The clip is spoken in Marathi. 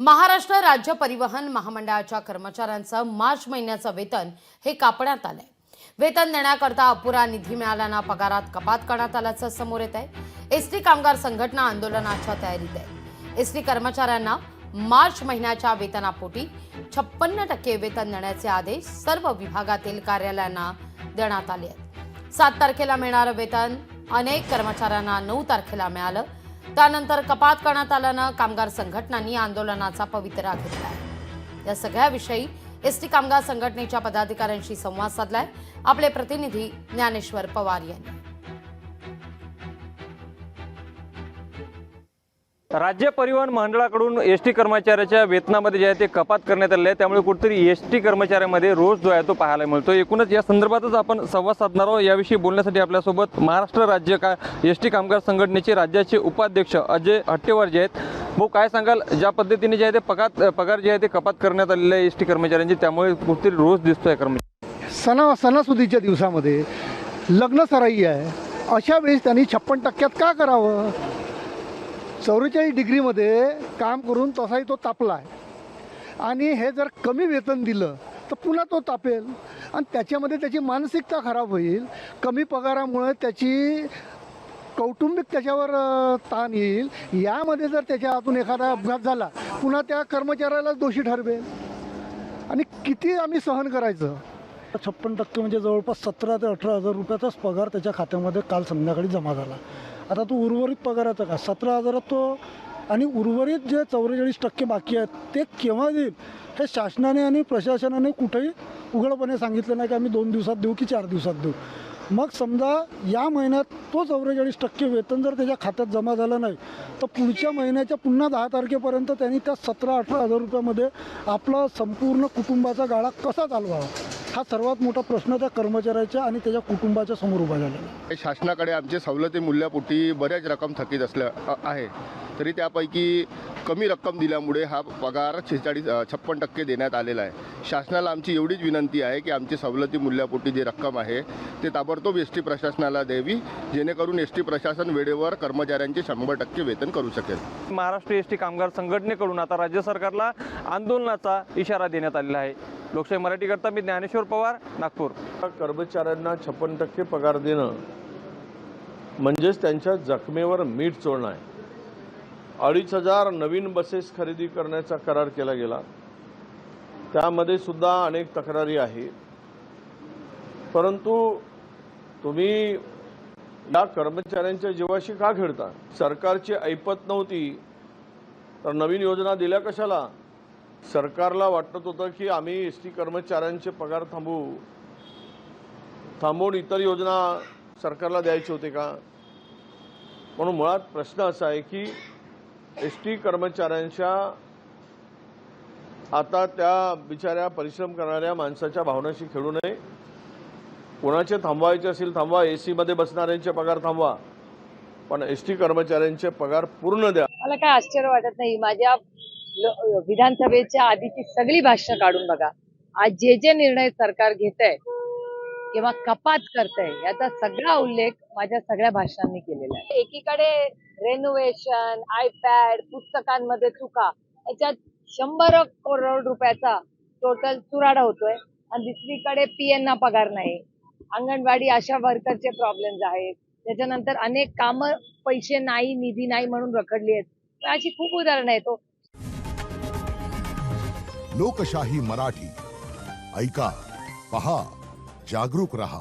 महाराष्ट्र राज्य परिवहन महामंडळाच्या कर्मचाऱ्यांचं मार्च महिन्याचं वेतन हे कापण्यात आलंय। वेतन देण्याकरता अपुरा निधी मिळाल्यानं पगारात कपात करण्यात आल्याचं समोर येत आहे। एसटी कामगार संघटना आंदोलनाच्या तयारीत आहे। एसटी कर्मचाऱ्यांना मार्च महिन्याच्या वेतनापोटी 56% वेतन देण्याचे आदेश सर्व विभागातील कार्यालयांना देण्यात आले आहेत। 7 तारखेला मिळणारं वेतन अनेक कर्मचाऱ्यांना 9 तारखेला मिळालं। त्यानंतर कपात करण्यात आल्यानं कामगार संघटनांनी आंदोलनाचा पवित्रा घेतला आहे। या सगळ्याविषयी एसटी कामगार संघटनेच्या पदाधिकाऱ्यांशी संवाद साधलाय आपले प्रतिनिधी ज्ञानेश्वर पवार यांनी। राज्य परिवहन मंडळाकडून एसटी कर्मचाऱ्याच्या वेतनामध्ये जे आहे ते कपात करण्यात आले आहे, त्यामुळे कुठेतरी एसटी कर्मचाऱ्यांमध्ये रोष जो आहे तो पाहायला मिळतो। एकूणच या संदर्भातच आपण संवाद साधणार आहोत। याविषयी बोलण्यासाठी आपल्यासोबत महाराष्ट्र राज्य एसटी कामगार संघटनेचे राज्याचे उपाध्यक्ष अजय हट्टेवार जे आहेत। भाऊ, काय सांगाल, ज्या पद्धतीने जे आहे ते पगार जे आहे ते कपात करण्यात आलेले आहे एसटी कर्मचाऱ्यांचे, त्यामुळे कुठेतरी रोष दिसतोय कर्मचारी। सणासुदीच्या दिवसामध्ये लग्न सराई आहे, अशा वेळेस त्यांनी 56% का करावं? 44 डिग्रीमध्ये काम करून तसाही तो तापला आहे आणि हे जर कमी वेतन दिलं तर पुन्हा तो तापेल आणि त्याच्यामध्ये त्याची मानसिकता खराब होईल। कमी पगारामुळे त्याची कौटुंबिक त्याच्यावर ताण येईल। यामध्ये जर त्याच्या हातून एखादा अपघात झाला पुन्हा त्या कर्मचाऱ्याला दोषी ठरवेल आणि किती आम्ही सहन करायचं। 56% म्हणजे जवळपास 17 ते 18 हजार रुपयाचाच पगार त्याच्या खात्यामध्ये काल संध्याकाळी जमा झाला। आता तो उर्वरित पगाराचा का 17,000 तो आणि उर्वरित जे 44% बाकी आहेत ते केव्हा देईल हे शासनाने आणि प्रशासनाने कुठेही उघडपणे सांगितलं नाही की आम्ही 2 दिवसात देऊ की 4 दिवसात देऊ। मग समजा या महिन्यात तो 44% वेतन जर त्याच्या खात्यात जमा झालं नाही तर पुढच्या महिन्याच्या पुन्हा 10 तारखेपर्यंत त्यांनी त्या 17-18 हजार रुपयामध्ये आपला संपूर्ण कुटुंबाचा गाळा कसा चालवावा हा सर्वात मोठा प्रश्न त्या कर्मचाऱ्याच्या आणि त्याच्या कुटुंबाच्या समोर उभा झालेला आहे। शासनाकडे आमचे सवलती मूल्यापोटी बऱ्याच रक्कम थकीत असल्या आहे, तरी त्यापैकी कमी रक्कम दिल्यामुळे हा पगार 56% देण्यात आलेला आहे। शासनाला आमची एवढीच विनंती आहे की आमची सवलती मूल्यापोटी जी रक्कम आहे ते ताबडतोब एसटी प्रशासनाला द्यावी, जेणेकरून एसटी प्रशासन वेळेवर कर्मचाऱ्यांचे 100% वेतन करू शकेल। महाराष्ट्र एसटी कामगार संघटनेकडून आता राज्य सरकारला आंदोलनाचा इशारा देण्यात आलेला आहे। लोकशाही मराठी करता मी ज्ञानेश्वर पवार, नागपूर। कर्मचाऱ्यांना 56% पगार देणं म्हणजेच त्यांच्या जखमेवर मीठ चोळणं आहे। 2,500 नवीन बसेस खरेदी करण्याचा करार केला गेला, त्यामध्ये सुद्धा अनेक तक्रारी आहेत, परंतु तुम्ही या कर्मचाऱ्यांच्या जीवाशी का खेळता? सरकारची ऐपत नव्हती तर नवीन योजना दिल्या कशाला? सरकारला वाटत होतं की आम्ही एसटी कर्मचाऱ्यांचे पगार थांबवून इतर योजना सरकारला द्यायचे होते का? म्हणून मुळात प्रश्न असा आहे की एसटी कर्मचाऱ्यांच्या आता त्या बिचाऱ्या परिश्रम करणाऱ्या माणसाच्या भावनाशी खेळू नये। कोणाचे थांबवायचे असेल थांबवा, एसी मध्ये बसणाऱ्यांचे पगार थांबवा, पण एसटी कर्मचाऱ्यांचे पगार पूर्ण द्या। मला काय आश्चर्य वाटत नाही। माझ्या विधानसभेच्या आधीची सगळी भाषण काढून बघा, आज जे निर्णय सरकार घेतंय किंवा कपात करतंय याचा सगळा उल्लेख माझ्या सगळ्या भाषणांनी केलेला आहे। एकीकडे रेनोव्हेशन, आयपॅड, पुस्तकांमध्ये चुका, याच्यात 100 करोड रुपयाचा टोटल चुराडा होतोय आणि दुसरीकडे पीएनना पगार नाही, अंगणवाडी आशा वर्करचे प्रॉब्लेम्स आहेत, त्याच्यानंतर अनेक कामं पैसे नाही, निधी नाही म्हणून रखडली आहेत। अशी खूप उदाहरणं आहेत। लोकशाही मराठी ऐका, पहा, जागरूक रहा।